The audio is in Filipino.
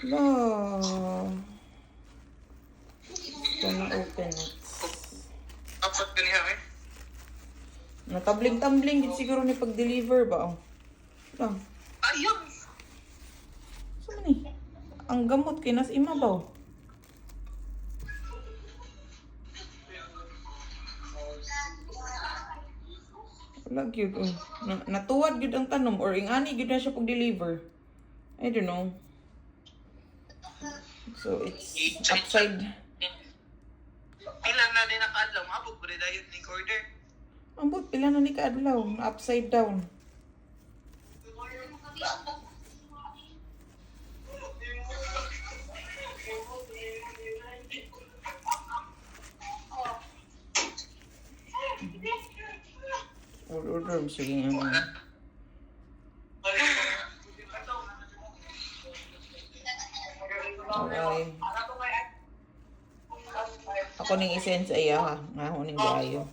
No. Gonna open it. Apat ganiha eh. Natambling-tambling din siguro ni pag-deliver ba? Oh. Lang. Ayun! Saan man eh? Ang gamot kinas imabaw. Wala gyud. Oh. Natuwad gyud ang tanom or ingani gyud na siya pag-deliver. I don't know. So it's upside. Ilan na din nakaadlaw, maabot ba rin dayon ni order? Ambot pila na ni kaadlaw, upside down. Order sige nga. Okay. Ako ning essence ay ha, nga ako ning gayo.